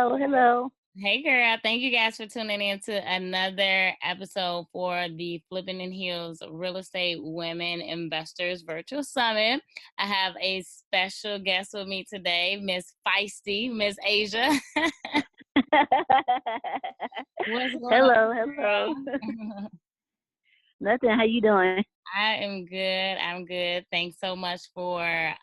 Hello, hello. Hey girl, thank you guys for tuning in to another episode for the Flippin' and Heels Real Estate Women Investors Virtual Summit. I have a special guest with me today, Miss Feisty, Miss Asia. What's going on, Hello, hello. girl? Nothing. How you doing? I am good. I'm good. Thanks so much for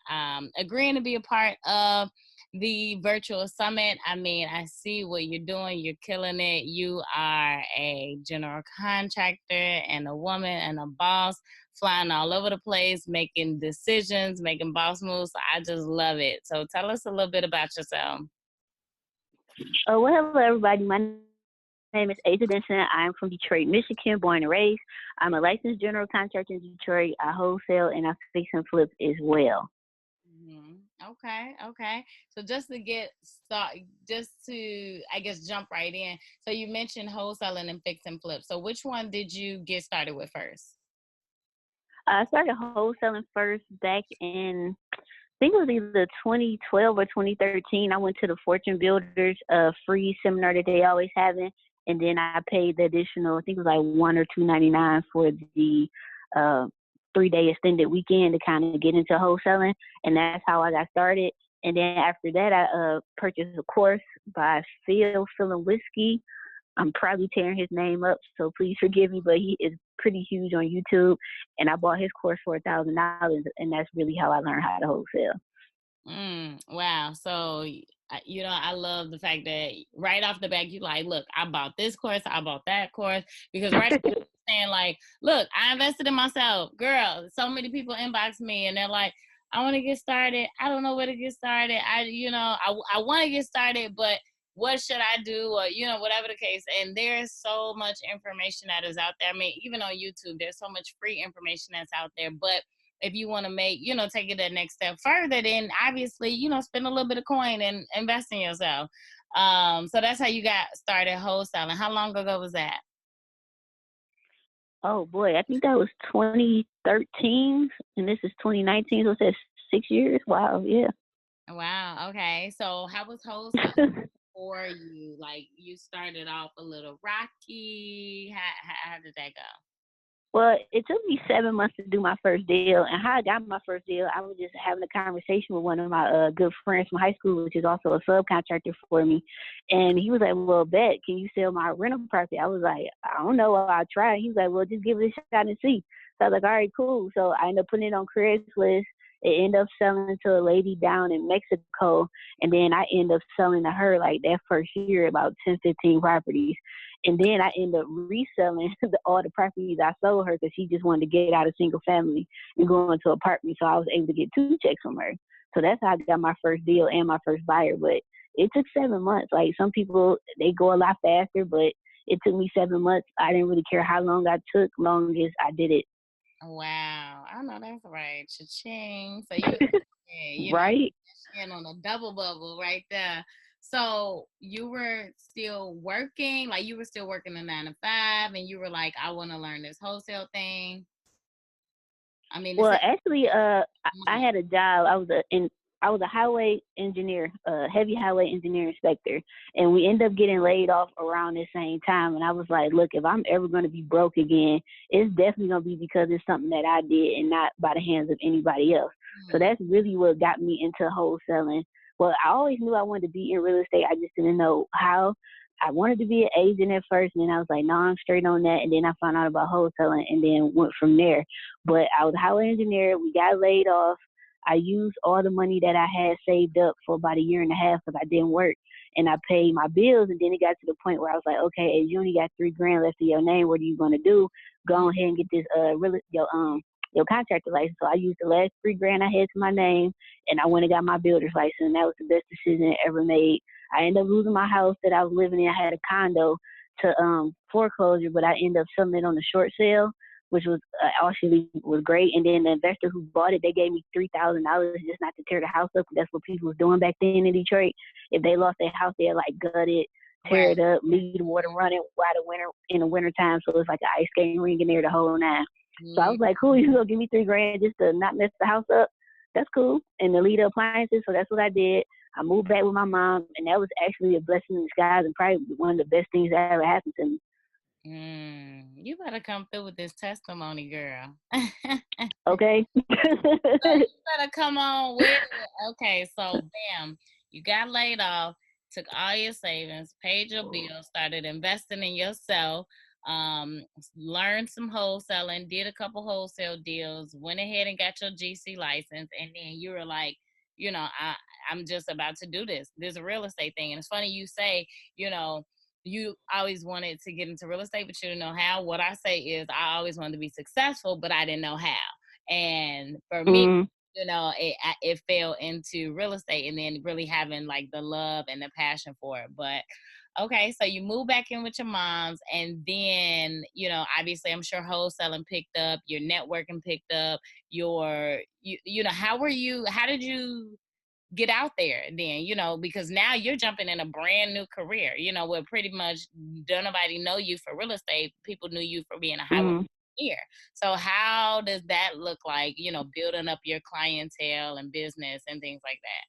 agreeing to be a part of the virtual summit. I mean, I see what you're doing. You're killing it. You are a general contractor and a woman and a boss, flying all over the place, making decisions, making boss moves. So I just love it. So tell us a little bit about yourself. Oh, well, hello, everybody. My name is Asia Denson. I'm from Detroit, Michigan, born and raised. I'm a licensed general contractor in Detroit. I wholesale and I fix and flip as well. Okay. So just to get started, just to, I guess, jump right in. So you mentioned wholesaling and fix and flip. So which one did you get started with first? I started wholesaling first back in, I think it was either 2012 or 2013. I went to the Fortune Builders free seminar that they always having, and then I paid the additional, I think it was like $1 or $2.99 for the 3-day extended weekend to kind of get into wholesaling, and that's how I got started. And then after that, I purchased a course by Phil Whiskey. I'm probably tearing his name up, so please forgive me, but he is pretty huge on YouTube, and I bought his course for $1,000, and that's really how I learned how to wholesale. Wow. So, I love the fact that right off the bat, you like, look, I bought this course, I bought that course, because right now you're saying like, look, I invested in myself. Girl, so many people inbox me and they're like, I want to get started. I don't know where to get started. I want to get started, but what should I do? Or, whatever the case. And there's so much information that is out there. I mean, even on YouTube, there's so much free information that's out there. But if you want to take it that next step further, then obviously, spend a little bit of coin and invest in yourself. So that's how you got started wholesaling. How long ago was that? Oh boy, I think that was 2013, and this is 2019, so it's 6 years. Wow, yeah. Wow. Okay. So how was wholesaling for you? Like you started off a little rocky. How did that go? Well, it took me 7 months to do my first deal, and how I got my first deal, I was just having a conversation with one of my good friends from high school, which is also a subcontractor for me, and he was like, "Well, bet, can you sell my rental property?" I was like, "I don't know, I'll try." He was like, "Well, just give it a shot and see." So I was like, "All right, cool." So I ended up putting it on Craigslist. It ended up selling to a lady down in Mexico, and then I ended up selling to her like that first year about 10, 15 properties. And then I ended up reselling all the properties I sold her because she just wanted to get out of single family and go into apartment. So I was able to get 2 checks from her. So that's how I got my first deal and my first buyer. But it took 7 months. Like some people, they go a lot faster, but it took me 7 months. I didn't really care how long I took, long as I did it. Wow. I know that's right. Cha-ching. So you, yeah, Right? on a double bubble right there. So you were still working, like you were still working a 9 to 5, and you were like, I want to learn this wholesale thing. I mean, Well, actually, I had a job. I was a highway engineer, heavy highway engineer inspector, and we ended up getting laid off around the same time. And I was like, look, if I'm ever going to be broke again, it's definitely going to be because it's something that I did and not by the hands of anybody else. So that's really what got me into wholesaling. Well, I always knew I wanted to be in real estate. I just didn't know how. I wanted to be an agent at first, and then I was like, no, I'm straight on that. And then I found out about wholesaling and then went from there. But I was a highway engineer. We got laid off. I used all the money that I had saved up for about a year and a half because I didn't work. And I paid my bills. And then it got to the point where I was like, okay, if you only got $3,000 left in your name, what are you going to do? Go ahead and get this your contractor license. So I used the last $3,000 I had to my name, and I went and got my builder's license. And that was the best decision I ever made. I ended up losing my house that I was living in. I had a condo to foreclosure, but I ended up selling it on the short sale, which was actually was great. And then the investor who bought it, they gave me $3,000 just not to tear the house up. That's what people was doing back then in Detroit. If they lost their house, they'd like gut it, tear it up, leave the water running while in the winter time. So it's like an ice skating rink in there the whole night. So I was like, cool, you gonna give me $3,000 just to not mess the house up? That's cool. And to leave the appliances. So that's what I did. I moved back with my mom, and that was actually a blessing in disguise and probably one of the best things that ever happened to me. You better come through with this testimony, girl. Okay. You better come on with it. Okay, so bam, you got laid off, took all your savings, paid your bills, started investing in yourself, learned some wholesaling, did a couple wholesale deals, went ahead and got your GC license, and then you were like, I'm just about to do this real estate thing. And it's funny you say, you always wanted to get into real estate, but you didn't know how. What I say is I always wanted to be successful, but I didn't know how. And for me, it fell into real estate, and then really having like the love and the passion for it. But okay, so you moved back in with your moms, and then, obviously I'm sure wholesaling picked up, your networking picked up, how did you get out there then, because now you're jumping in a brand new career, where pretty much don't nobody know you for real estate. People knew you for being a highway engineer. So how does that look like, building up your clientele and business and things like that?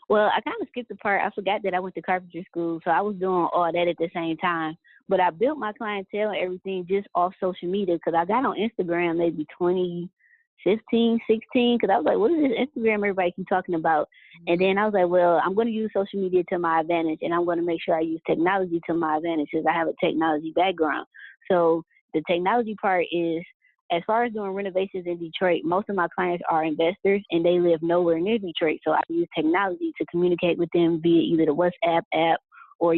Well, I kind of skipped the part. I forgot that I went to carpentry school, so I was doing all that at the same time. But I built my clientele and everything just off social media, because I got on Instagram maybe 2015, 16, because I was like, what is this Instagram everybody keep talking about? And then I was like, well, I'm going to use social media to my advantage, and I'm going to make sure I use technology to my advantage, because I have a technology background. So the technology part is, as far as doing renovations in Detroit, most of my clients are investors, and they live nowhere near Detroit. So I use technology to communicate with them via either the WhatsApp app or,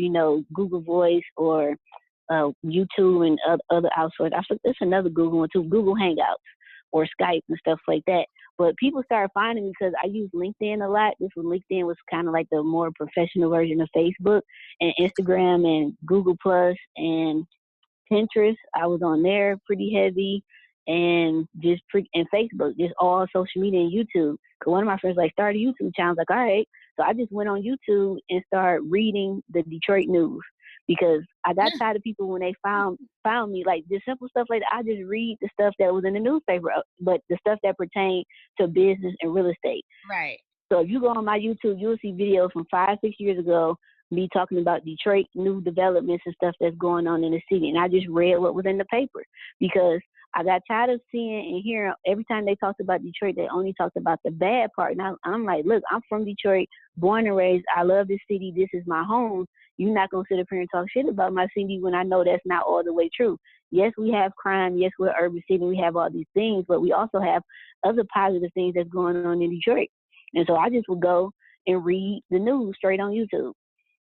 Google Voice or YouTube and other outsourced. I think there's another Google one too, Google Hangouts or Skype and stuff like that. But people started finding me because I use LinkedIn a lot. LinkedIn was kind of like the more professional version of Facebook, and Instagram and Google Plus and Pinterest. I was on there pretty heavy, and and Facebook, just all social media and YouTube. Cause one of my friends start a YouTube channel. I was like, all right. So I just went on YouTube and started reading the Detroit news, because I got tired of people when they found me, like just simple stuff like that. I just read the stuff that was in the newspaper, but the stuff that pertained to business and real estate. Right. So if you go on my YouTube, you'll see videos from 5-6 years ago, me talking about Detroit new developments and stuff that's going on in the city. And I just read what was in the paper, because I got tired of seeing and hearing every time they talked about Detroit, they only talked about the bad part. And I'm like, look, I'm from Detroit, born and raised. I love this city. This is my home. You're not going to sit up here and talk shit about my city when I know that's not all the way true. Yes, we have crime. Yes, we're an urban city. We have all these things, but we also have other positive things that's going on in Detroit. And so I just would go and read the news straight on YouTube.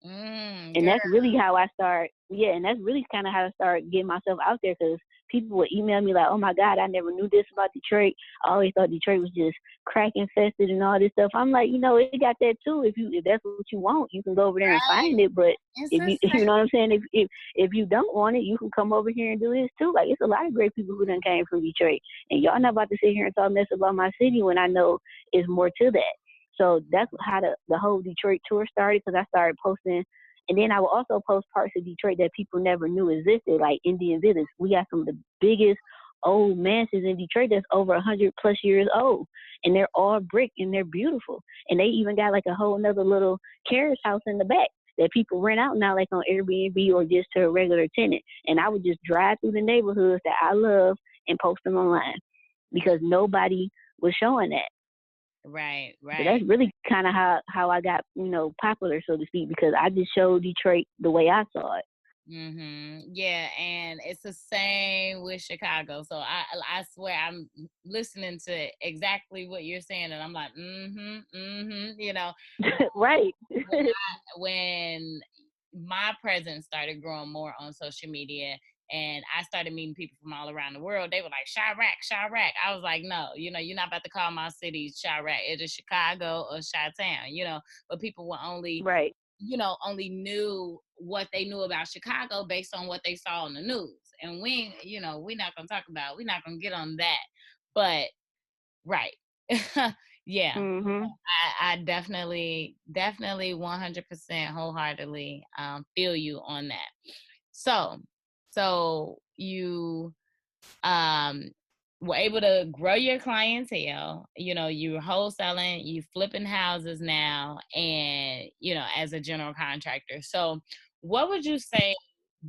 And that's really how I start. Yeah, and that's really kind of how I started getting myself out there, because people would email me like, oh my God, I never knew this about Detroit. I always thought Detroit was just crack infested and all this stuff. I'm like, it got that too. If that's what you want, you can go over there and find it. But if you know what I'm saying, if you don't want it, you can come over here and do this too. Like, it's a lot of great people who done came from Detroit, and y'all not about to sit here and talk mess about my city when I know it's more to that. So that's how the whole Detroit tour started, because I started posting. And then I would also post parts of Detroit that people never knew existed, like Indian Village. We got some of the biggest old mansions in Detroit that's over 100+ years old. And they're all brick, and they're beautiful. And they even got like a whole nother little carriage house in the back that people rent out now, like on Airbnb or just to a regular tenant. And I would just drive through the neighborhoods that I love and post them online, because nobody was showing that. Right. So that's really kind of how I got, popular, so to speak, because I just showed Detroit the way I saw it. Yeah, and it's the same with Chicago. So I swear I'm listening to exactly what you're saying, and I'm like, Right. when my presence started growing more on social media, and I started meeting people from all around the world, they were like, Chirac. I was like, no, you're not about to call my city Chirac. It is Chicago or Chi-Town, but people were only, right. Only knew what they knew about Chicago based on what they saw on the news. And we're not going to get on that. But, right. Yeah. I definitely 100% wholeheartedly feel you on that. So you were able to grow your clientele. You know, you're wholesaling, you flipping houses now, and, you know, as a general contractor. So what would you say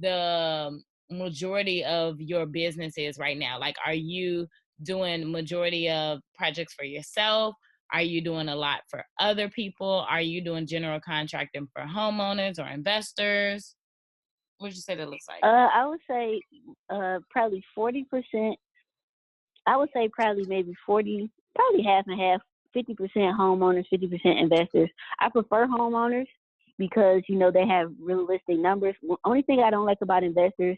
the majority of your business is right now? Like, are you doing majority of projects for yourself? Are you doing a lot for other people? Are you doing general contracting for homeowners or investors? What would you say that looks like? I would say probably 40%. I would say probably maybe 40, probably half and half, 50% homeowners, 50% investors. I prefer homeowners because, you know, they have realistic numbers. Only thing I don't like about investors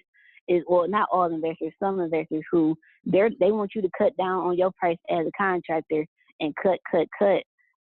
is, well, not all investors, some investors who they want you to cut down on your price as a contractor and cut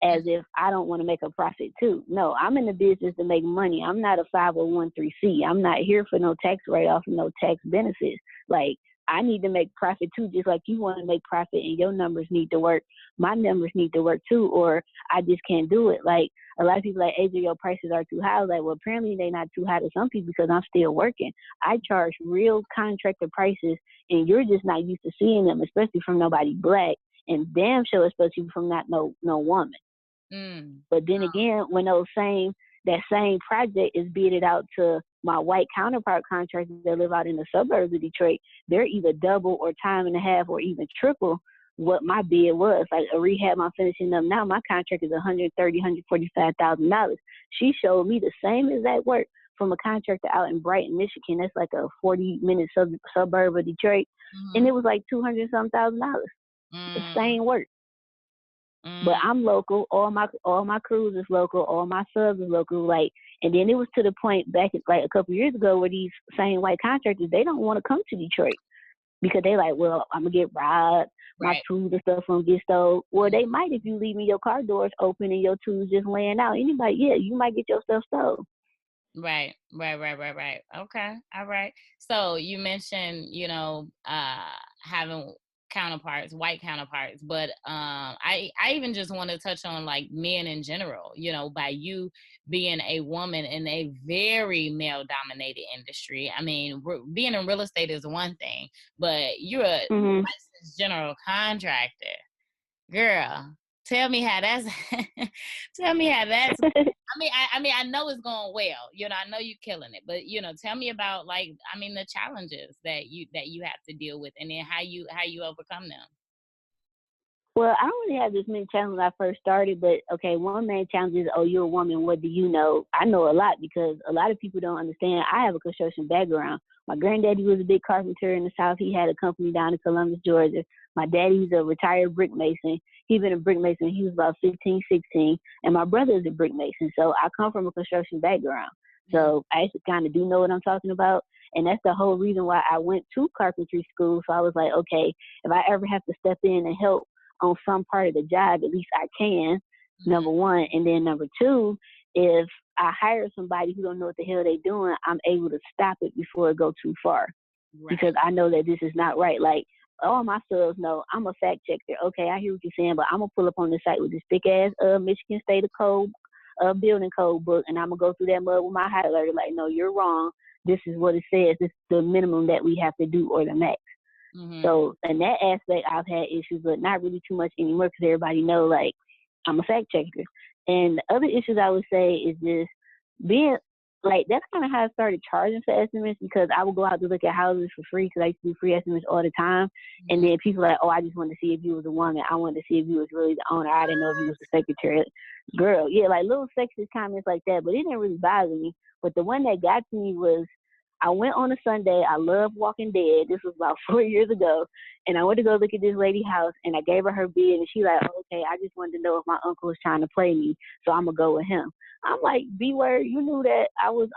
as if I don't want to make a profit too. No, I'm in the business to make money. I'm not a 501c. I'm not here for no tax write-off and no tax benefits. Like, I need to make profit too, just like you want to make profit and your numbers need to work. My numbers need to work too, or I just can't do it. Like, a lot of people like, AJ, your prices are too high. I was like, well, apparently they're not too high to some people because I'm still working. I charge real contractor prices, and you're just not used to seeing them, especially from nobody black, and damn sure especially from not no woman. But then again, when that same project is bidded out to my white counterpart contractors that live out in the suburbs of Detroit, they're either double or time and a half or even triple what my bid was. Like a rehab I'm finishing up now, my contract is $145,000. She showed me the same exact work from a contractor out in Brighton, Michigan. That's like a 40-minute suburb of Detroit, and it was like $200-some-thousand. The same work. But I'm local. All my crews is local. All my subs is local. Like, and then it was to the point back like a couple years ago where these same white contractors, they don't want to come to Detroit because they like, well, I'm gonna get robbed. My tools and stuff gonna get stolen. Well, they might if you leaving your car doors open and your tools just laying out. Anybody, yeah, you might get your stuff stolen. Right. Okay. All right. So you mentioned, you know, having counterparts, white counterparts, but I even just want to touch on like men in general, you know, by you being a woman in a very male dominated industry. I mean, being in real estate is one thing, but you're a licensed general contractor. Girl, tell me how that's tell me how that's I mean I know it's going well, you know, I know you're killing it, but you know, tell me about like, I mean, the challenges that you have to deal with, and then how you overcome them. Well, I don't really have this many challenges when I first started, but okay, one main challenge is, oh, you're a woman, what do you know? I know a lot because a lot of people don't understand. I have a construction background. My granddaddy was a big carpenter in the South. He had a company down in Columbus, Georgia. My daddy's a retired brick mason. He's been a brick mason. He was about 15, 16. And my brother is a brick mason. So I come from a construction background. So I actually kind of do know what I'm talking about. And that's the whole reason why I went to carpentry school. So I was like, okay, if I ever have to step in and help on some part of the job, at least I can, number one. And then number two, if I hire somebody who don't know what the hell they're doing, I'm able to stop it before it goes too far. Because I know that this is not right. Like, all my subs know I'm a fact checker. Okay, I hear what you're saying, but I'm going to pull up on the site with this thick-ass Michigan State Code, building code book, and I'm going to go through that mud with my highlighter. Like, no, you're wrong. This is what it says. This is the minimum that we have to do or the max. So in that aspect, I've had issues, but not really too much anymore because everybody know, like, I'm a fact checker. And the other issues I would say is just being, like, that's kind of how I started charging for estimates, because I would go out to look at houses for free because I used to do free estimates all the time. And then people were like, oh, I just wanted to see if you was a woman. I wanted to see if you was really the owner. I didn't know if you was the secretary. Girl, yeah, like little sexist comments like that, but it didn't really bother me. But the one that got to me was, I went on a Sunday. I love Walking Dead. This was about 4 years ago. And I went to go look at this lady's house, and I gave her bid, and she like, oh, okay, I just wanted to know if my uncle was trying to play me, so I'm going to go with him. I'm like, B-word, you knew that I was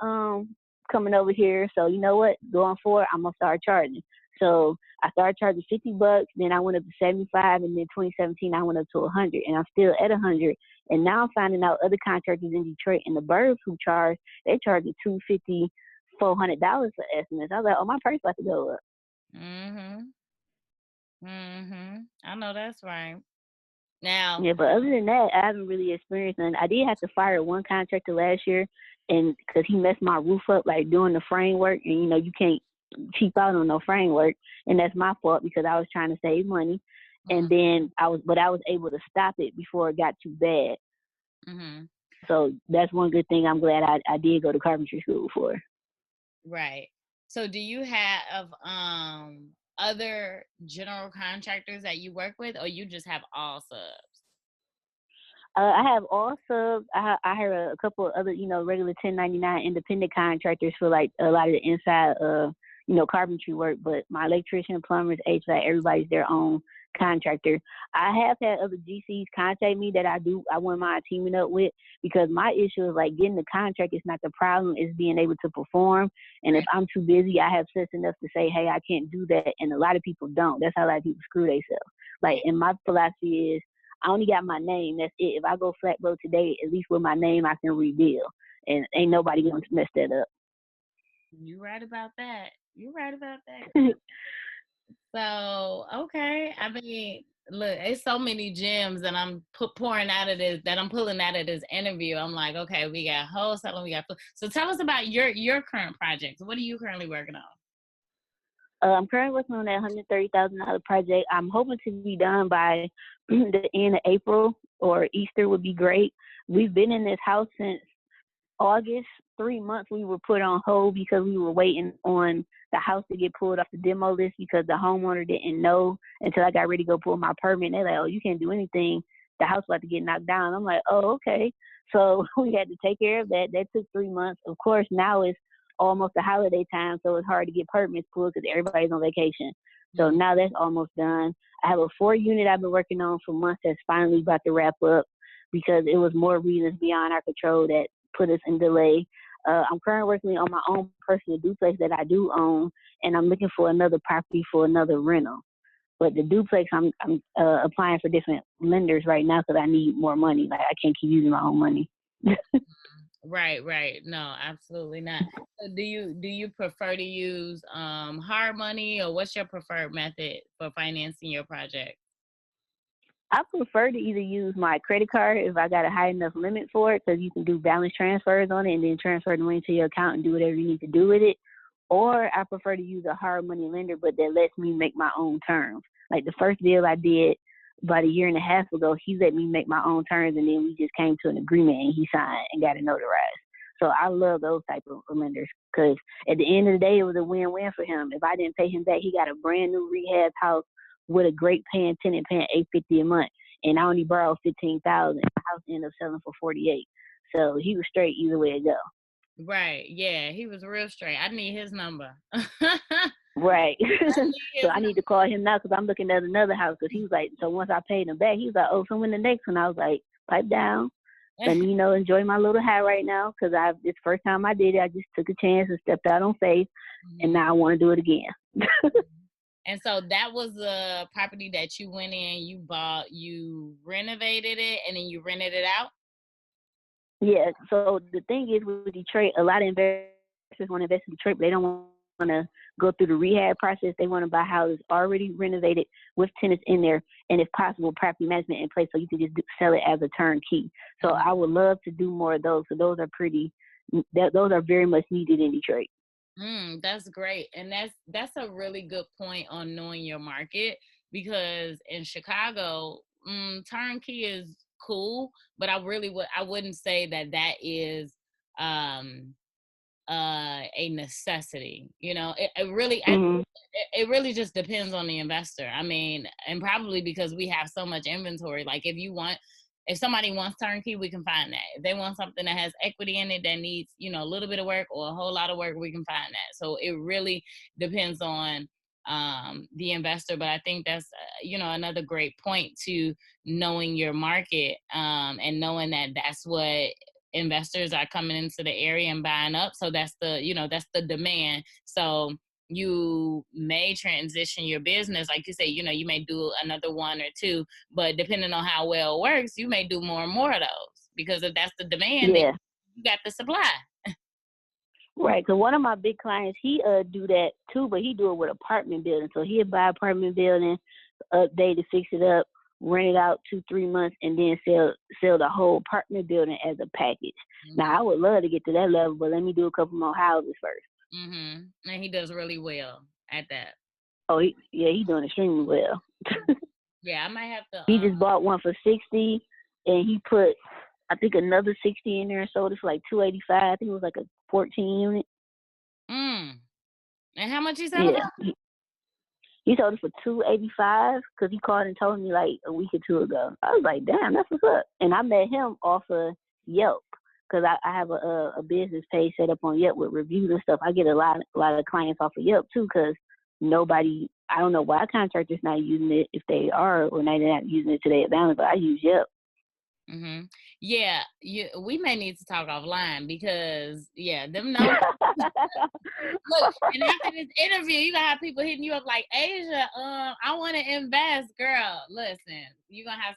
coming over here, so you know what? Going forward, I'm going to start charging. So I started charging $50, then I went up to 75, and then 2017, I went up to 100, and I'm still at 100. And now I'm finding out other contractors in Detroit and the burbs who charge, they charge $250, $400 for estimates. I was like, oh, my price about to go up. I know that's right. Now, yeah, but other than that, I haven't really experienced none. I did have to fire one contractor last year, and because he messed my roof up, like doing the framework, and you know, you can't cheap out on no framework, and that's my fault because I was trying to save money, and then I was able to stop it before it got too bad. Mm-hmm. So that's one good thing I'm glad I did go to carpentry school for. Right. So do you have other general contractors that you work with, or you just have all subs? I have all subs. I heard a couple of other, regular 1099 independent contractors for like a lot of the inside, carpentry work. But my electrician, plumbers, HVAC, everybody's their own contractor. I have had other GCs contact me that I wouldn't mind teaming up with, because my issue is like getting the contract is not the problem. It's being able to perform. And if I'm too busy, I have sense enough to say, hey, I can't do that. And a lot of people don't. That's how a lot of people screw themselves. Like, and my philosophy is, I only got my name. That's it. If I go flat broke today, at least with my name, I can rebuild. And ain't nobody going to mess that up. You right about that. You right about that. So, okay. I mean, look, it's so many gems that I'm pulling out of this interview. I'm like, okay, we got wholesaling, we got. So tell us about your current projects. What are you currently working on? I'm currently working on that $130,000 project. I'm hoping to be done by the end of April, or Easter would be great. We've been in this house since August. 3 months we were put on hold because we were waiting on the house to get pulled off the demo list, because the homeowner didn't know until I got ready to go pull my permit. They're like, oh, you can't do anything. The house about to get knocked down. I'm like, oh, okay. So we had to take care of that. That took 3 months. Of course, now it's almost the holiday time, so it's hard to get permits pulled because everybody's on vacation. So now that's almost done. I have a 4-unit I've been working on for months that's finally about to wrap up, because it was more reasons beyond our control that put us in delay. I'm currently working on my own personal duplex that I do own, and I'm looking for another property for another rental. But the duplex, I'm applying for different lenders right now because I need more money. Like, I can't keep using my own money. Right. No, absolutely not. So do you prefer to use hard money, or what's your preferred method for financing your project? I prefer to either use my credit card if I got a high enough limit for it, because you can do balance transfers on it and then transfer the money to your account and do whatever you need to do with it. Or I prefer to use a hard money lender, but that lets me make my own terms. Like the first deal I did about a year and a half ago, he let me make my own terms, and then we just came to an agreement and he signed and got it notarized. So I love those type of lenders, because at the end of the day, it was a win-win for him. If I didn't pay him back, he got a brand new rehab house with a great paying tenant paying $850 a month, and I only borrowed $15,000. The house ended up selling for $48,000. So he was straight either way it go. Right. Yeah, he was real straight. I need his number. Right. So I need to call him now, because I'm looking at another house. Because he was like, so once I paid him back, he was like, oh, so when the next one? I was like, pipe down. Let me, enjoy my little high right now, because it's the first time I did it. I just took a chance and stepped out on faith, and now I want to do it again. And so that was the property that you went in, you bought, you renovated it, and then you rented it out? Yeah. So the thing is with Detroit, a lot of investors want to invest in Detroit, but they don't want to go through the rehab process. They want to buy houses already renovated with tenants in there, and if possible, property management in place, so you can just sell it as a turnkey. So I would love to do more of those. So those are very much needed in Detroit. That's great. And that's a really good point on knowing your market, because in Chicago, turnkey is cool, but I wouldn't say that is a necessity. It really just depends on the investor. I mean, and probably because we have so much inventory. Like if somebody wants turnkey, we can find that. If they want something that has equity in it that needs, a little bit of work or a whole lot of work, we can find that. So it really depends on the investor. But I think that's, another great point to knowing your market, and knowing that that's what investors are coming into the area and buying up. So that's the demand. So you may transition your business, like you say, you may do another one or two, but depending on how well it works, you may do more and more of those, because if that's the demand, then you got the supply. Right, because one of my big clients, he do that too, but he do it with apartment building. So he'll buy apartment building, update it, fix it up, rent it out 2-3 months, and then sell the whole apartment building as a package. Now I would love to get to that level, but let me do a couple more houses first. And he does really well at that. Oh, he doing extremely well. Yeah, I might have to. He just bought one for 60, and he put, I think, another 60 in there and sold it for like 285. I think it was like a 14 unit. And how much he sold it Yeah, for? he sold it for 285 because he called and told me like a week or two ago. I was like, damn, that's what's up. And I met him off of Yelp because I have a business page set up on Yelp with reviews and stuff. I get a lot of clients off of Yelp too because nobody, I don't know why contractors not using it if they are or they're not using it to their advantage, but I use Yelp. Yeah, we may need to talk offline because them numbers. Look, and after this interview, you gonna have people hitting you up like, Asia, I want to invest, girl. Listen, you're gonna have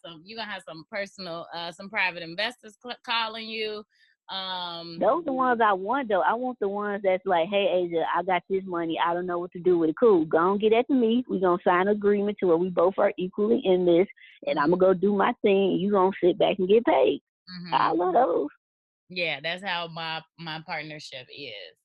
some personal, some private investors calling you. Those are the ones I want though. I want the ones that's like, hey Asia, I got this money. I don't know what to do with it. Cool. Go and get that to me. We're gonna sign an agreement to where we both are equally in this, and I'm gonna go do my thing, and you gonna sit back and get paid. I love those. Yeah, that's how my partnership is.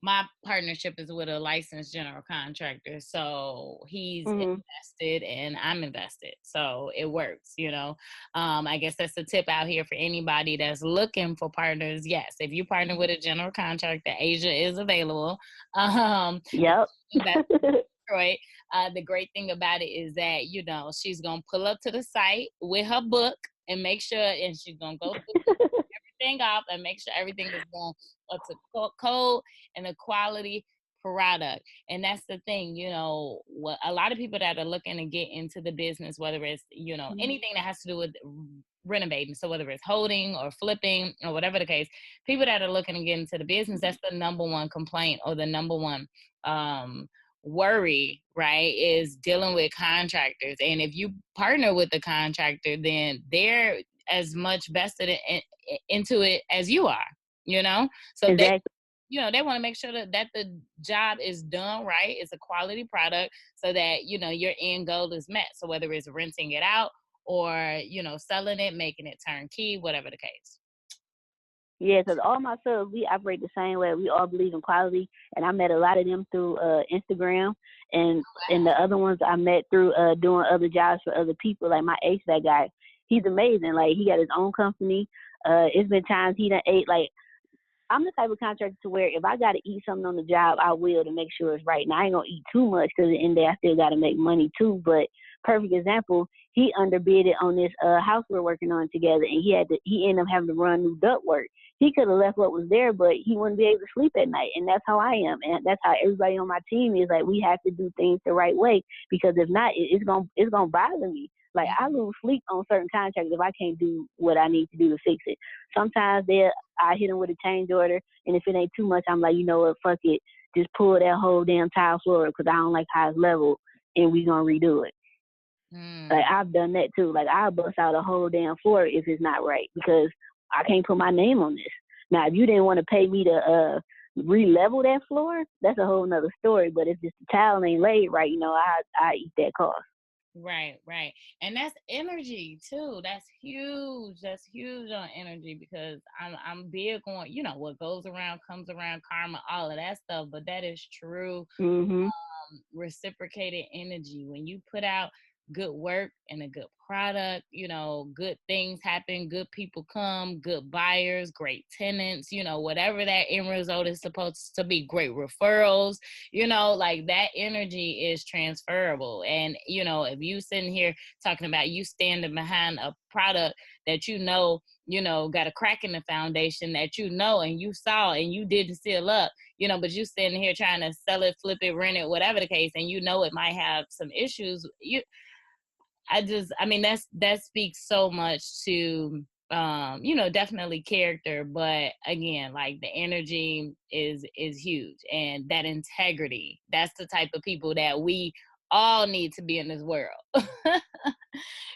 My partnership is with a licensed general contractor, so he's invested and I'm invested, so it works. I guess that's the tip out here for anybody that's looking for partners. Yes, if you partner with a general contractor, Asia is available. Yep. Detroit. The great thing about it is that she's gonna pull up to the site with her book and make sure, and she's gonna go through everything off and make sure everything is done up to code and a quality product. And that's the thing, what a lot of people that are looking to get into the business, whether it's anything that has to do with renovating, so whether it's holding or flipping or whatever the case, people that are looking to get into the business, that's the number one complaint or the number one worry, right, is dealing with contractors. And if you partner with the contractor, then they're as much vested into it as you are, so exactly. they want to make sure that the job is done right, it's a quality product, so that your end goal is met. So whether it's renting it out or selling it, making it turnkey, whatever the case. Yeah, because all my subs, we operate the same way. We all believe in quality, and I met a lot of them through Instagram, and the other ones I met through doing other jobs for other people. Like my HVAC guy, he's amazing. Like he got his own company. It's been times he done ate like. I'm the type of contractor to where if I got to eat something on the job, I will to make sure it's right. Now, I ain't going to eat too much because at the end of the day, I still got to make money too. But perfect example, he underbid it on this house we're working on together, and he ended up having to run new duct work. He could have left what was there, but he wouldn't be able to sleep at night. And that's how I am. And that's how everybody on my team is. Like, we have to do things the right way, because if not, it's gonna bother me. Like, I lose sleep on certain contracts if I can't do what I need to do to fix it. Sometimes I hit them with a change order, and if it ain't too much, I'm like, you know what, fuck it. Just pull that whole damn tile floor because I don't like how it's leveled, and we gonna redo it. Like, I've done that too. Like, I'll bust out a whole damn floor if it's not right, because I can't put my name on this. Now, if you didn't want to pay me to re-level that floor, that's a whole nother story. But if just the tile ain't laid right, I eat that cost. Right. And that's energy too. That's huge. That's huge on energy, because I'm big on, what goes around comes around, karma, all of that stuff. But that is true. Reciprocated energy. When you put out good work and a good product, good things happen, good people come, good buyers, great tenants, whatever that end result is supposed to be, great referrals, like that energy is transferable. And if you sitting here talking about you standing behind a product that got a crack in the foundation, that and you saw and you didn't seal up, but you sitting here trying to sell it, flip it, rent it, whatever the case, and it might have some issues. That speaks so much to, definitely character, but again, like the energy is huge, and that integrity, that's the type of people that we all need to be in this world.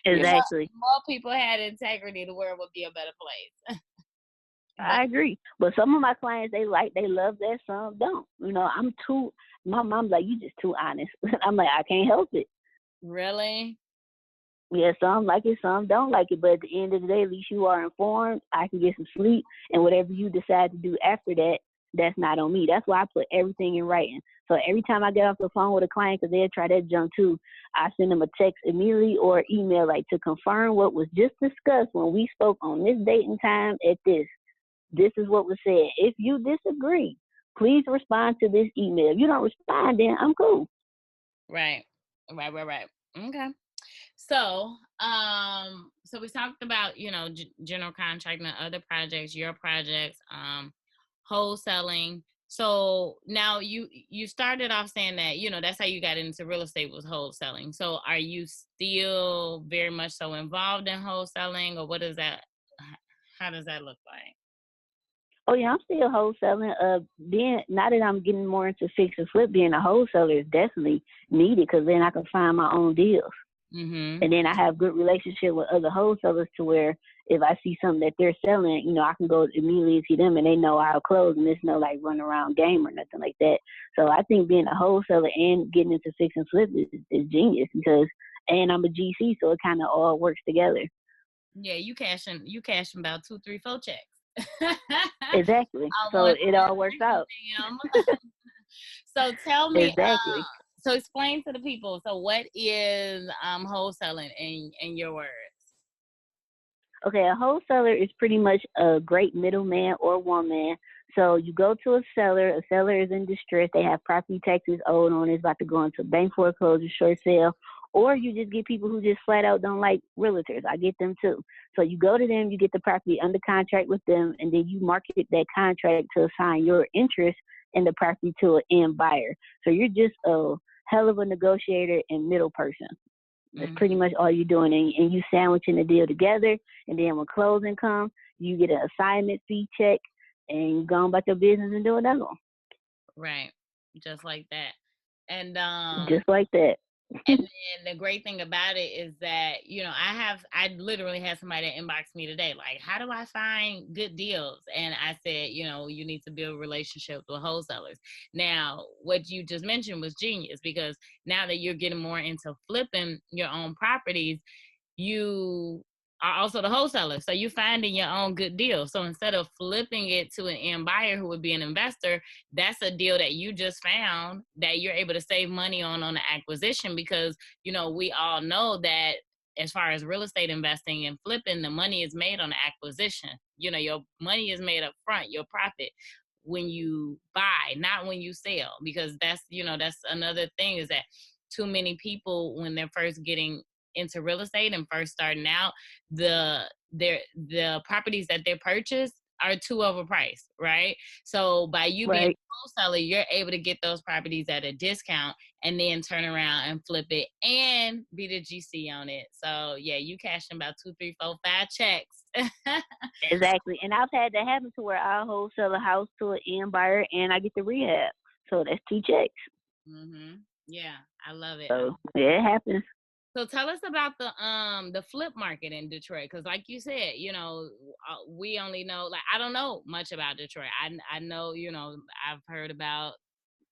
Exactly. If more people had integrity, the world would be a better place. I agree. But some of my clients, they love that, some don't. My mom's like, you just too honest. I'm like, I can't help it. Really? Yeah, some like it, some don't like it. But at the end of the day, at least you are informed. I can get some sleep, and whatever you decide to do after that, that's not on me. That's why I put everything in writing. So every time I get off the phone with a client, because they'll try that junk too, I send them a text immediately or email, like, to confirm what was just discussed when we spoke on this date and time at this. This is what was said. If you disagree, please respond to this email. If you don't respond, then I'm cool. Right. Right. Okay. So, so we talked about, general contracting and other projects, your projects, wholesaling. So now you started off saying that, that's how you got into real estate, was wholesaling. So are you still very much so involved in wholesaling, or what is that? How does that look like? Oh yeah, I'm still wholesaling. Being now that I'm getting more into fix and flip, being a wholesaler is definitely needed, because then I can find my own deals. Mm-hmm. And then I have good relationship with other wholesalers, to where if I see something that they're selling, I can go immediately to them, and they know I'll close, and there's no like run around game or nothing like that. So I think being a wholesaler and getting into fix and flip is genius, because, and I'm a GC, so it kind of all works together. Yeah, you cashing about 2, 3, 4 checks. Exactly. I So want it all works out. So tell me, Exactly. so explain to the people. So what is wholesaling in your words? Okay, a wholesaler is pretty much a great middleman or woman. So you go to a seller is in distress, they have property taxes owed on, it's about to go into bank foreclosure, short sale, or you just get people who just flat out don't like realtors. I get them too. So you go to them, you get the property under contract with them, and then you market that contract to assign your interest in the property to an end buyer. So you're just a hell of a negotiator and middle person. That's pretty much all you're doing, and you sandwiching the deal together. And then when closing comes, you get an assignment fee check, and you go on about your business and do another one. Right, just like that. And Just like that. and then the great thing about it is that, I literally had somebody that inboxed me today, like, how do I find good deals? And I said, you need to build relationships with wholesalers. Now, what you just mentioned was genius, because now that you're getting more into flipping your own properties, you are also the wholesaler. So you finding your own good deal. So instead of flipping it to an end buyer who would be an investor, that's a deal that you just found that you're able to save money on the acquisition, because, we all know that as far as real estate investing and flipping, the money is made on the acquisition. Your money is made up front, your profit, when you buy, not when you sell, because that's another thing, is that too many people, when they're first getting into real estate and first starting out, the properties that they purchase are too overpriced, right? So by you being a wholesaler, you're able to get those properties at a discount and then turn around and flip it and be the GC on it. So yeah, you cashing about 2, 3, 4, 5 checks. Exactly. And I've had that happen, to where I wholesale a house to an end buyer and I get the rehab. So that's 2 checks. Yeah, I love it. So yeah, it happens. So tell us about the flip market in Detroit, because like you said, we only know, like, I don't know much about Detroit. I know, I've heard about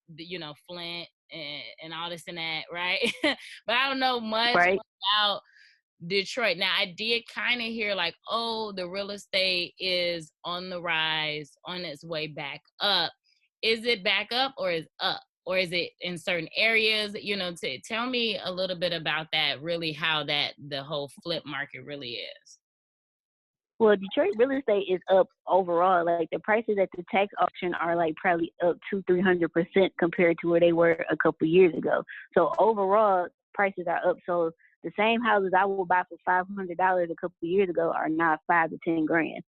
Flint and all this and that, right? But I don't know much about Detroit. Now, I did kind of hear, like, oh, the real estate is on the rise, on its way back up. Is it back up or is up? Or is it in certain areas? To tell me a little bit about that, really, how the whole flip market really is. Well, Detroit real estate is up overall. Like, the prices at the tax auction are like probably up 200-300% compared to where they were a couple years ago. So overall, prices are up. So the same houses I would buy for $500 a couple years ago are now $5 to $10 grand.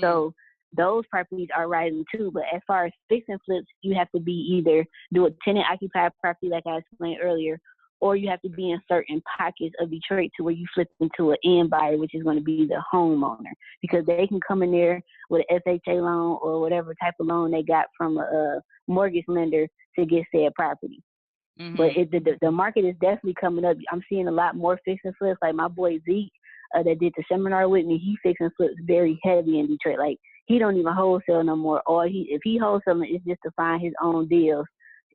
So those properties are rising too. But as far as fix and flips, you have to be either do a tenant occupied property, like I explained earlier, or you have to be in certain pockets of Detroit to where you flip into an end buyer, which is going to be the homeowner, because they can come in there with an FHA loan or whatever type of loan they got from a mortgage lender to get said property. But the market is definitely coming up. I'm seeing a lot more fix and flips. Like my boy Zeke, that did the seminar with me, he fix and flips very heavy in Detroit. Like, he don't even wholesale no more. Or if he wholesaling, it's just to find his own deals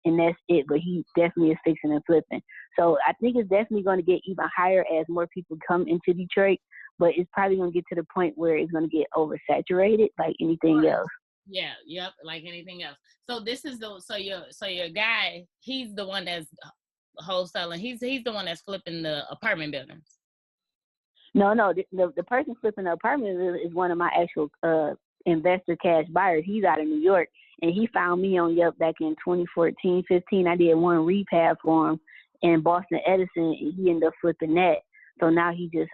and that's it. But he definitely is fixing and flipping. So I think it's definitely going to get even higher as more people come into Detroit. But it's probably going to get to the point where it's going to get oversaturated, like anything else. Yeah, yep, like anything else. So this is your guy, he's the one that's wholesaling. He's the one that's flipping the apartment buildings. No, the person flipping the apartment is one of my actual investor cash buyers. He's out of New York, and he found me on Yelp back in 2014, 15. I did one rehab for him in Boston Edison, and he ended up flipping that. So now he just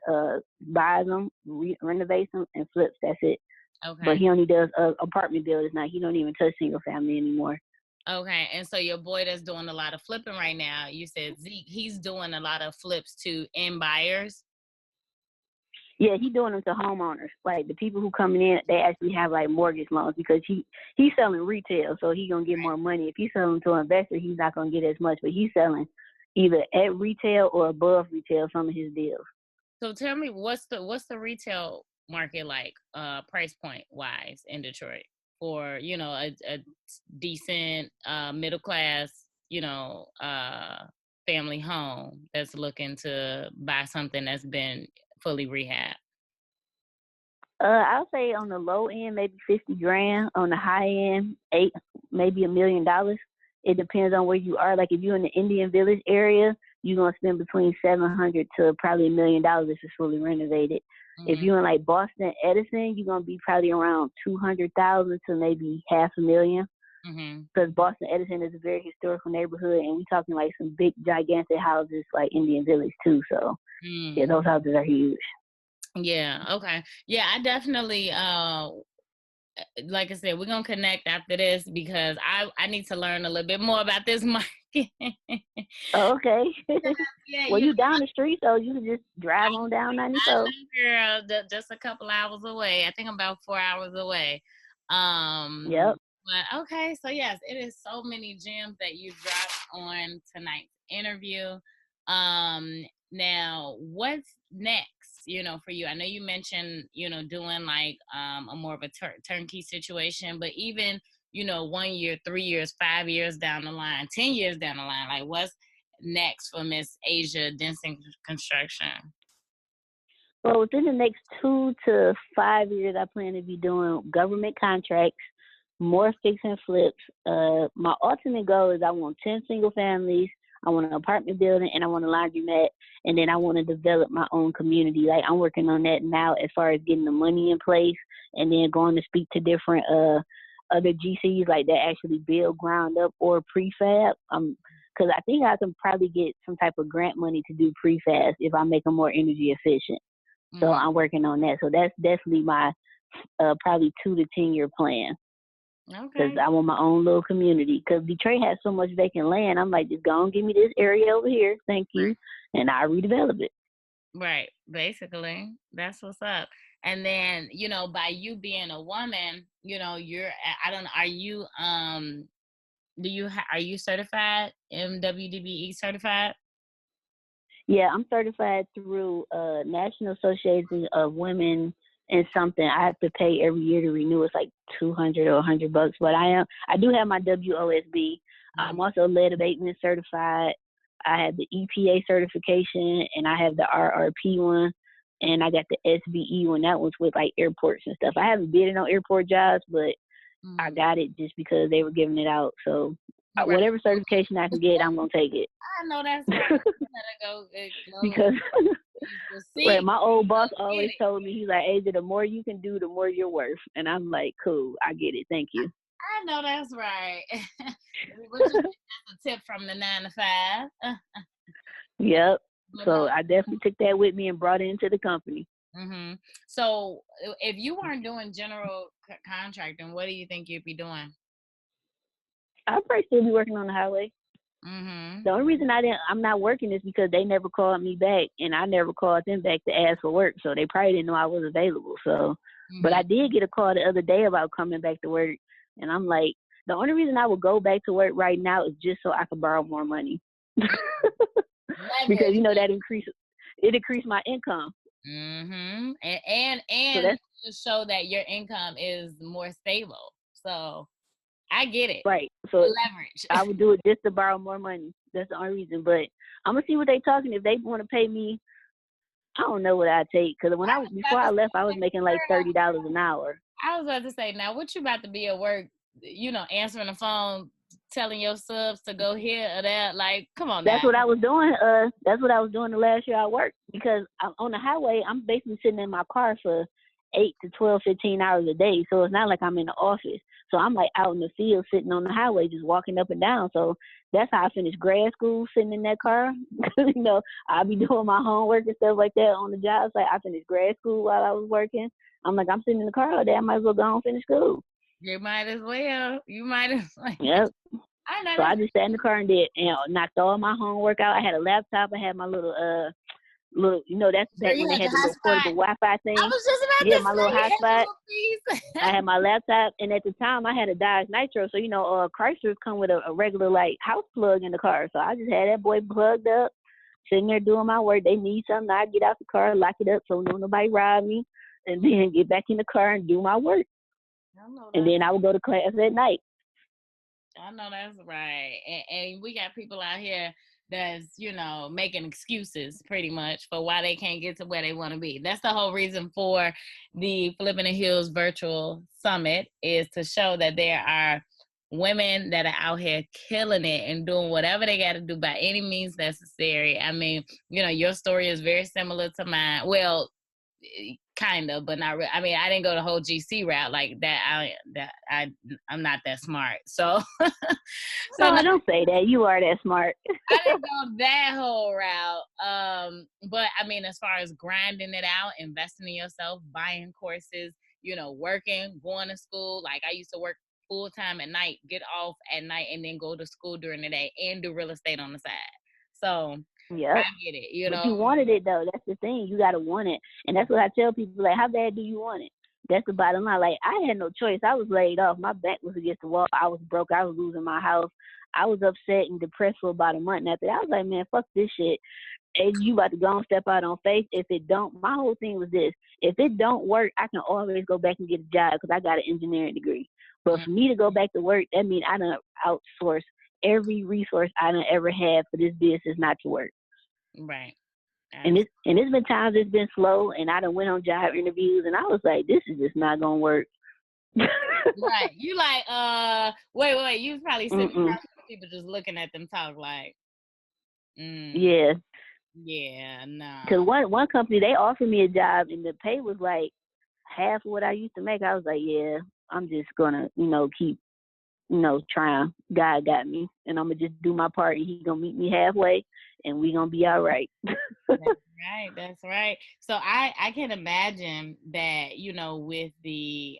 buys them, renovates them, and flips. That's it. Okay. But he only does apartment buildings now. He don't even touch single family anymore. Okay. And so your boy that's doing a lot of flipping right now, you said Zeke, he's doing a lot of flips to end buyers. Yeah, he's doing them to homeowners. Like the people who coming in, they actually have like mortgage loans because he's selling retail, so he's gonna get more money. If he's selling to an investor, he's not gonna get as much. But he's selling either at retail or above retail some of his deals. So tell me, what's the retail market like, price point wise in Detroit for a decent middle class family home that's looking to buy something that's been fully rehabbed? I'll say on the low end, maybe $50,000. On the high end, maybe $1 million. It depends on where you are. Like if you're in the Indian Village area, you're gonna spend between $700 to probably $1 million if it's fully renovated. Mm-hmm. If you're in like Boston Edison, you're gonna be probably around $200,000 to maybe $500,000. Because Boston Edison is a very historical neighborhood, and we're talking like some big, gigantic houses like Indian Village too. So yeah, those houses are huge. Yeah. Okay. Yeah, I definitely. Like I said, we're gonna connect after this because I need to learn a little bit more about this market. Oh, okay. Yeah. Well, you down the street, so you can just drive on down 94. Girl, just a couple hours away. I think I'm about 4 hours away. Yep. But okay, so yes, it is so many gems that you dropped on tonight's interview. Now what's next, for you? I know you mentioned, doing like a more of a turnkey situation, but even, 1 year, 3 years, 5 years down the line, 10 years down the line, like what's next for Miss Asia Denson Construction? Well, within the next 2 to 5 years, I plan to be doing government contracts, more fix and flips. My ultimate goal is I want 10 single families, I want an apartment building, and I want a laundromat, and then I want to develop my own community. Like I'm working on that now as far as getting the money in place and then going to speak to different other GCs like that actually build ground up or prefab. Because I think I can probably get some type of grant money to do prefabs if I make them more energy efficient. So I'm working on that. So that's definitely my probably 2 to 10 year plan. Because I want my own little community. Because Detroit has so much vacant land. I'm like, just go and give me this area over here. Thank you. And I redevelop it. Right. Basically, that's what's up. And then, by you being a woman, I don't know, are you, are you certified, MWDBE certified? Yeah, I'm certified through National Association of Women and something. I have to pay every year to renew. It's like $200 or $100, but I do have my WOSB. I'm also lead abatement certified. I have the EPA certification, and I have the RRP one, and I got the SBE one. That was with like airports and stuff. I haven't bid on airport jobs, but I got it just because they were giving it out. So whatever certification I can get, I'm gonna take it. I know that's right. Go because right, my old boss always told me, he's like, Asia, the more you can do, the more you're worth. And I'm like, cool, I get it. Thank you. I know that's right. That's a tip from the 9 to 5. Yep. So I definitely took that with me and brought it into the company. Mm-hmm. So if you weren't doing general contracting, what do you think you'd be doing? I'd probably still be working on the highway. Mm-hmm. The only reason I'm not working is because they never called me back, and I never called them back to ask for work. So they probably didn't know I was available. So, but I did get a call the other day about coming back to work, and I'm like, the only reason I would go back to work right now is just so I could borrow more money. Because that increased my income. Mm-hmm. And so to show that your income is more stable. So I get it. Right. So Leverage. I would do it just to borrow more money. That's the only reason. But I'm gonna see what they talking. If they want to pay me, I don't know what I take. Because before I left, I was making like $30 an hour. I was about to say, now what you about to be at work? Answering the phone, telling your subs to go here or there. Like, come on now. That's what I was doing. That's what I was doing the last year I worked, because on the highway, I'm basically sitting in my car for 8 to 12, 15 hours a day. So it's not like I'm in the office. So I'm like out in the field, sitting on the highway, just walking up and down. So that's how I finished grad school, sitting in that car. I'll be doing my homework and stuff like that on the job site. I finished grad school while I was working. I'm like, I'm sitting in the car all day. I might as well go and finish school. You might as well. Yep. I know. So I just sat in the car and knocked all my homework out. I had a laptop. I had my little that's back when they had the little portable Wi-Fi thing. I was just about to my say, little hotspot. I had my laptop, and at the time I had a Dodge Nitro, so Chryslers come with a regular like house plug in the car. So I just had that boy plugged up, sitting there doing my work. They need something, I get out the car, lock it up so nobody rob me, and then get back in the car and do my work. And then I would go to class at night. I know that's right. And we got people out here that's, making excuses pretty much for why they can't get to where they want to be. That's the whole reason for the Flippin' the Hills virtual summit, is to show that there are women that are out here killing it and doing whatever they got to do by any means necessary. I mean, your story is very similar to mine. Well, kind of, but not really. I mean, I didn't go the whole GC route like that. I'm not that smart. So, no, don't say that. You are that smart. I didn't go that whole route. But I mean, as far as grinding it out, investing in yourself, buying courses, working, going to school. Like I used to work full time at night, get off at night, and then go to school during the day and do real estate on the side. So yeah, I get it. But you wanted it though. That's the thing. You gotta want it, and that's what I tell people. Like, how bad do you want it? That's the bottom line. Like, I had no choice. I was laid off. My back was against the wall. I was broke. I was losing my house. I was upset and depressed for about a month. And after that, I was like, man, fuck this shit. And you about to go and step out on faith. If it don't, my whole thing was this: if it don't work, I can always go back and get a job because I got an engineering degree. But for me to go back to work, that means I done outsource every resource I done ever had for this business not to work. Right. And it's been times it's been slow, and I done went on job interviews, and I was like, this is just not gonna work. Right. You like, wait. You was probably sitting across from people just looking at them talk like, yeah. Yeah, no. Because one company, they offered me a job, and the pay was like half of what I used to make. I was like, yeah, I'm just gonna, keep, trying. God got me, and I'm gonna just do my part, and He gonna meet me halfway, and we gonna be all right. That's right. So I can imagine that, with the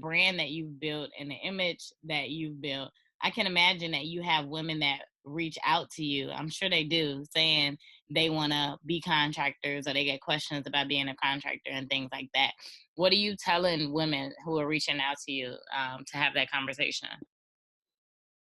brand that you've built and the image that you've built, I can imagine that you have women that reach out to you. I'm sure they do, saying they want to be contractors or they get questions about being a contractor and things like that. What are you telling women who are reaching out to you to have that conversation?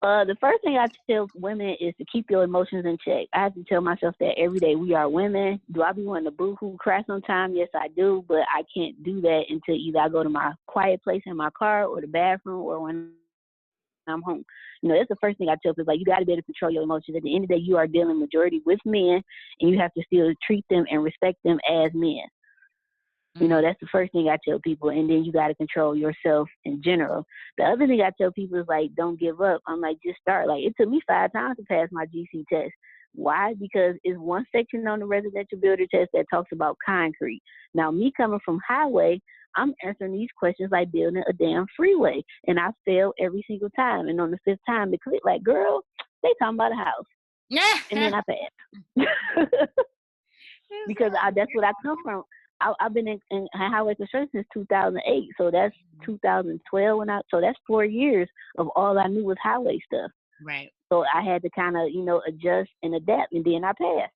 The first thing I tell women is to keep your emotions in check. I have to tell myself that every day. We are women. Do I be wanting to boo-hoo cry sometimes? Yes, I do, but I can't do that until either I go to my quiet place in my car or the bathroom or when I'm home. That's the first thing I tell people. Like, you got to be able to control your emotions. At the end of the day, you are dealing majority with men, and you have to still treat them and respect them as men. That's the first thing I tell people. And then you got to control yourself in general. The other thing I tell people is, like, don't give up. I'm like, just start. Like, it took me 5 times to pass my GC test. Why? Because it's one section on the residential builder test that talks about concrete. Now, me coming from highway, I'm answering these questions like building a damn freeway. And I fail every single time. And on the 5th time, it clicked like, girl, they talking about a house. And then I passed. Because that's what I come from. I've been in highway construction since 2008, so that's 2012 so that's 4 years of all I knew was highway stuff. Right. So I had to kind of, adjust and adapt, and then I passed.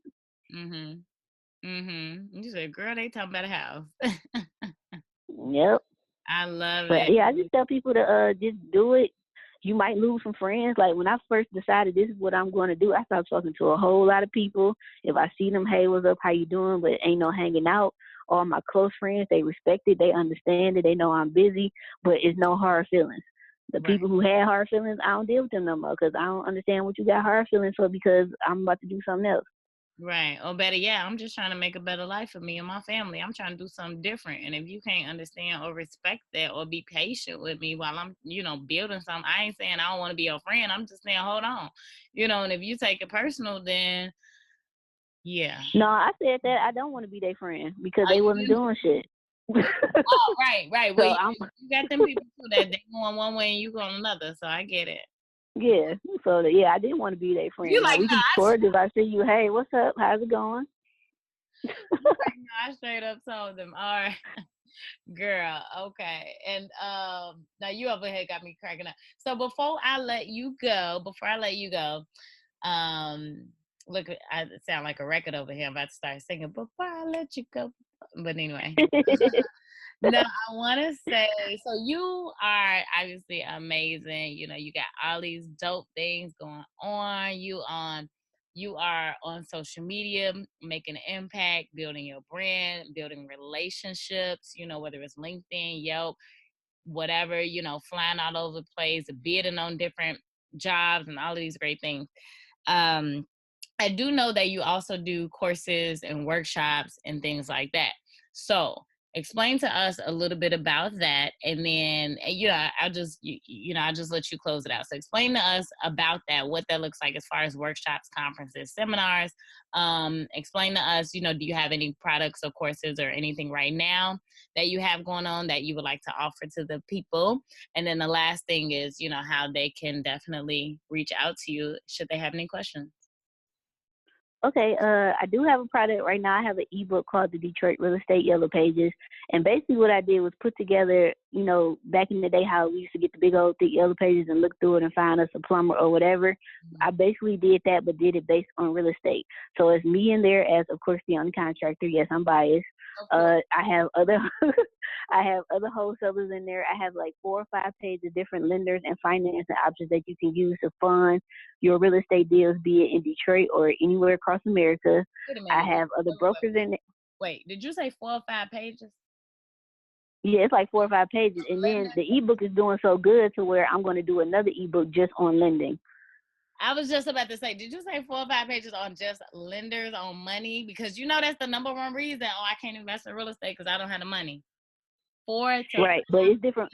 You said, girl, they talking about a house. Yep. I love it. Yeah, I just tell people to just do it. You might lose some friends. Like, when I first decided this is what I'm going to do, I started talking to a whole lot of people. If I see them, hey, what's up, how you doing? But ain't no hanging out. All my close friends, they respect it, they understand it, they know I'm busy, but it's no hard feelings. The Right. people who had hard feelings, I don't deal with them no more because I don't understand what you got hard feelings for because I'm about to do something else. Right. Or better, yeah, I'm just trying to make a better life for me and my family. I'm trying to do something different. And if you can't understand or respect that or be patient with me while I'm, building something, I ain't saying I don't want to be your friend. I'm just saying, hold on. And if you take it personal, then yeah. No, I said that I don't want to be their friend because Oh, they you wasn't didn't? doing shit. Oh, right. Well, So I'm you got them people too that they going one way and you going another. So I get it. yeah. So yeah, I didn't want to be their You friend. Now like, we no, can be cordial if I see you. Hey, what's up? How's it going? I straight up told them, all right. Girl, okay. And now you over here got me cracking up. So before I let you go, um look, I sound like a record over here. I'm about to start singing before I let you go. But anyway. No, I want to say, so you are obviously amazing. You got all these dope things going on. You are on social media, making an impact, building your brand, building relationships, whether it's LinkedIn, Yelp, whatever, flying all over the place, bidding on different jobs and all of these great things. Um, I do know that you also do courses and workshops and things like that. So explain to us a little bit about that, and then I'll just let you close it out. So explain to us about that, what that looks like as far as workshops, conferences, seminars. Explain to us, do you have any products or courses or anything right now that you have going on that you would like to offer to the people? And then the last thing is, how they can definitely reach out to you should they have any questions. Okay, I do have a product right now. I have an ebook called The Detroit Real Estate Yellow Pages. And basically what I did was put together, back in the day how we used to get the big old thick yellow pages and look through it and find us a plumber or whatever. I basically did that, but did it based on real estate. So it's me in there as, of course, the only contractor. Yes, I'm biased. I have other I have other wholesalers in there. I have like 4 or 5 pages of different lenders and financing options that you can use to fund your real estate deals, be it in Detroit or anywhere across America. Wait a I minute. have other brokers in it. Wait, did you say 4 or 5 pages? Yeah, it's like 4 or 5 pages. And then the ebook is doing so good to where I'm going to do another ebook just on lending. I was just about to say, did you say 4 or 5 pages on just lenders on money? Because that's the number one reason, I can't invest in real estate because I don't have the money. 4 to Right, but it's different.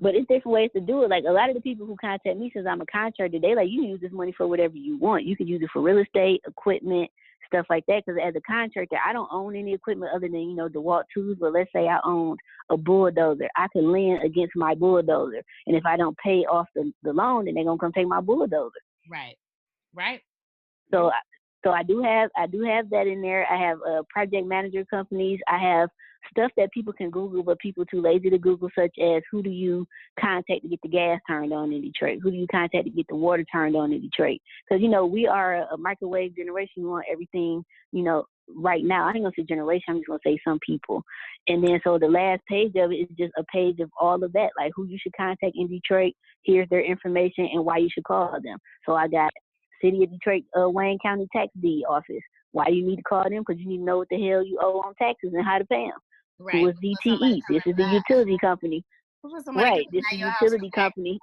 But it's different ways to do it. Like a lot of the people who contact me, since I'm a contractor, they like, you can use this money for whatever you want. You can use it for real estate, equipment, stuff like that. Because as a contractor, I don't own any equipment other than, DeWalt tools. But let's say I owned a bulldozer. I can lend against my bulldozer. And if I don't pay off the loan, then they're going to come take my bulldozer. Right. So I do have that in there. I have project manager companies. I have stuff that people can Google, but people too lazy to Google, such as who do you contact to get the gas turned on in Detroit? Who do you contact to get the water turned on in Detroit? Because, we are a microwave generation. We want everything, right now. I ain't going to say generation. I'm just going to say some people. And then so the last page of it is just a page of all of that, like who you should contact in Detroit. Here's their information and why you should call them. So I got City of Detroit, Wayne County Tax Deed Office. Why you need to call them? Because you need to know what the hell you owe on taxes and how to pay them. Right. Who is DTE? This is the utility company. Right. This is the utility company.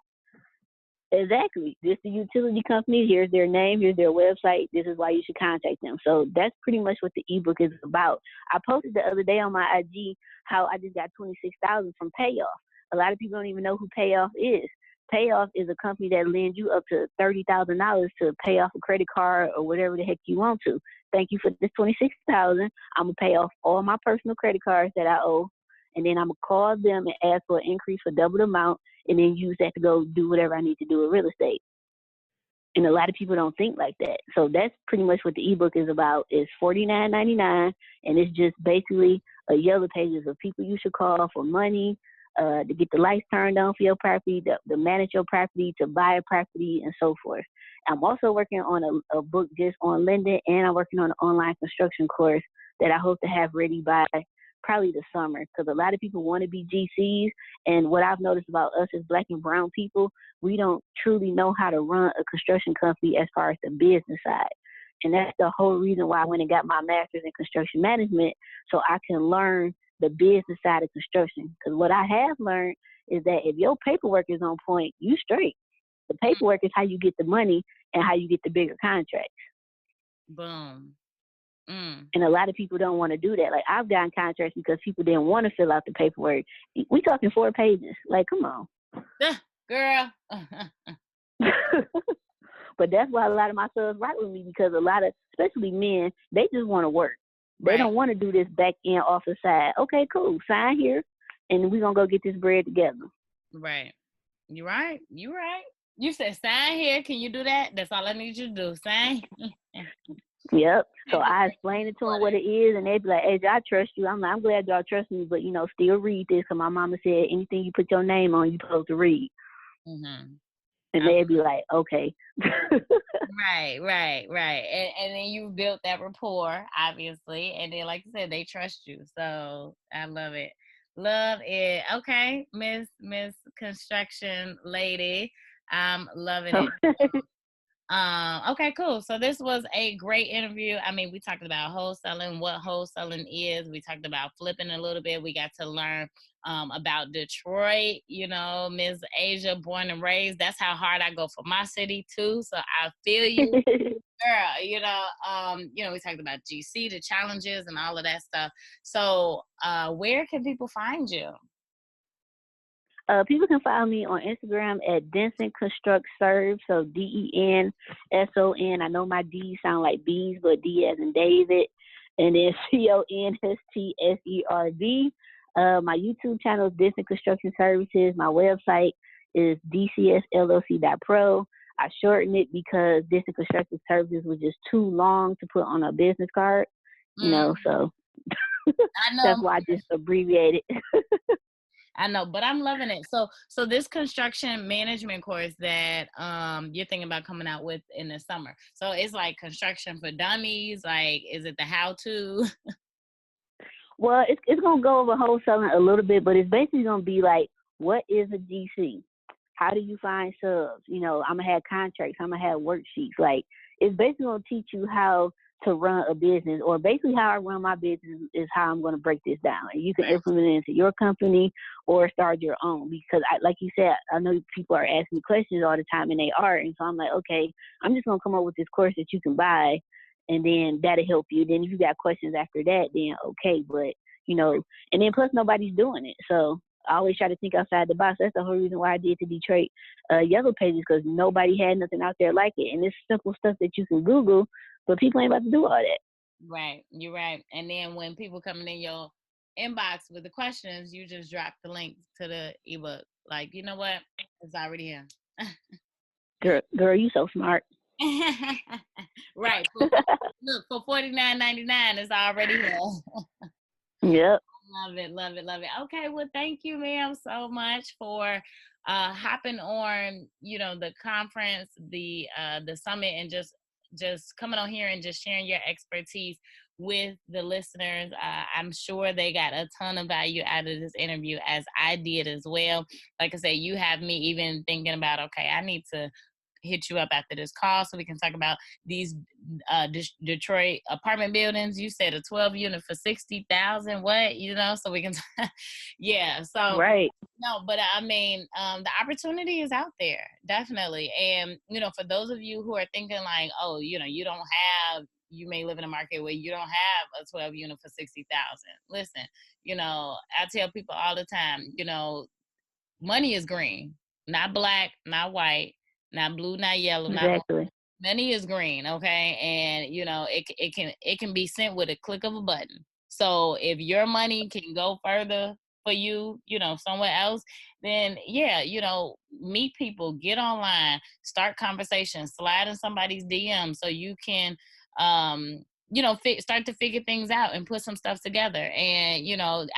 Exactly. This is the utility company. Here's their name. Here's their website. This is why you should contact them. So that's pretty much what the ebook is about. I posted the other day on my IG how I just got $26,000 from Payoff. A lot of people don't even know who Payoff is. Payoff is a company that lends you up to $30,000 to pay off a credit card or whatever the heck you want to. Thank you for this $26,000. I'm gonna pay off all my personal credit cards that I owe, and then I'm gonna call them and ask for an increase for double the amount, and then use that to go do whatever I need to do with real estate. And a lot of people don't think like that. So that's pretty much what the ebook is about. It's $49.99, and it's just basically a yellow pages of people you should call for money, to get the lights turned on for your property, to manage your property, to buy a property, and so forth. I'm also working on a book just on lending, and I'm working on an online construction course that I hope to have ready by probably the summer, because a lot of people want to be GCs. And what I've noticed about us as Black and brown people, we don't truly know how to run a construction company as far as the business side. And that's the whole reason why I went and got my master's in construction management, so I can learn the business side of construction. Because what I have learned is that if your paperwork is on point, you straight. The paperwork is how you get the money and how you get the bigger contracts. Boom. And a lot of people don't want to do that. Like, I've gotten contracts because people didn't want to fill out the paperwork. We talking 4 pages. Like, come on. Girl. But that's why a lot of my subs rock with me, because a lot of, especially men, they just want to work. They don't want to do this back end office side. Okay, cool. Sign here, and we're going to go get this bread together. Right. You're right. You're right. You said sign here. Can you do that? That's all I need you to do. Sign. Yep. So I explained it to them what it is, and they'd be like, "Hey, I trust you." I'm like, "I'm glad y'all trust me, but still read this, because my mama said anything you put your name on, you supposed to read." Mm-hmm. And they'd be like, "Okay." Right. And then you built that rapport, obviously, and then, like you said, they trust you. So I love it. Love it. Okay, Miss Construction Lady, I'm loving it. Okay, cool. So this was a great interview. I mean, we talked about wholesaling, what wholesaling is. We talked about flipping a little bit. We got to learn about Detroit, Ms. Asia, born and raised. That's how hard I go for my city too. So I feel you, girl. We talked about GC, the challenges and all of that stuff. So where can people find you? People can follow me on Instagram at Denson Construct Serve, so DENSON. I know my D's sound like B's, but D as in David, and then CONSTSERV. My YouTube channel is Denson Construction Services. My website is dcsllc.pro. I shortened it because Denson Construction Services was just too long to put on a business card, so I know. That's why I just abbreviated. I know, but I'm loving it. So this construction management course that you're thinking about coming out with in the summer. So it's like construction for dummies. Like, is it the how-to? Well, it's gonna go over wholesaling a little bit, but it's basically gonna be like, what is a GC? How do you find subs? I'm gonna have contracts. I'm gonna have worksheets. Like, it's basically gonna teach you how to run a business, or basically how I run my business is how I'm going to break this down. And you can implement it into your company or start your own, because like you said, I know people are asking me questions all the time, and they are. And so I'm like, okay, I'm just going to come up with this course that you can buy, and then that'll help you. Then if you got questions after that, then okay. But, and then plus nobody's doing it. So I always try to think outside the box. That's the whole reason why I did the Detroit Yellow Pages, because nobody had nothing out there like it. And it's simple stuff that you can Google, but people ain't about to do all that. Right. You're right. And then when people coming in your inbox with the questions, you just drop the link to the ebook. Like, you know what? It's already here. Girl, you so smart. Right. Look, for $49.99, it's already here. Yep. Love it. Okay, well, thank you, ma'am, so much for hopping on, the conference, the summit, and just coming on here and just sharing your expertise with the listeners. I'm sure they got a ton of value out of this interview, as I did as well. Like I said, you have me even thinking about, okay, I need to hit you up after this call so we can talk about these Detroit apartment buildings. You said a 12 unit for $60,000. What, so we can, yeah. So right. No, but I mean, the opportunity is out there, definitely. And, for those of you who are thinking like, oh, you may live in a market where you don't have a 12 unit for $60,000. Listen, I tell people all the time, money is green, not black, not white, not blue, not yellow, exactly. Money is green, okay? And it can be sent with a click of a button. So if your money can go further for you, somewhere else, then yeah, meet people, get online, start conversations, slide in somebody's DM so you can start to figure things out and put some stuff together. And,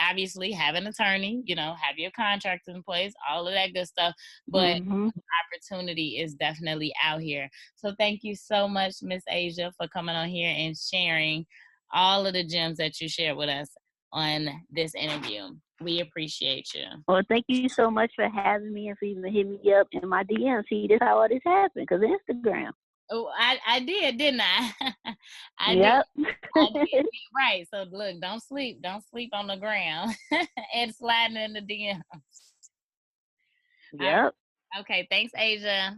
obviously have an attorney, have your contracts in place, all of that good stuff. But opportunity is definitely out here. So thank you so much, Miss Asia, for coming on here and sharing all of the gems that you shared with us on this interview. We appreciate you. Well, thank you so much for having me and for even hitting me up in my DM. See, this is how all this happened, because of Instagram. Oh, I did, didn't I? I did. Right. So look, don't sleep on the ground and sliding in the DMs. Yep. Okay. Thanks, Asia.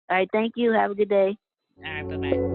All right. Thank you. Have a good day. All right. Bye-bye.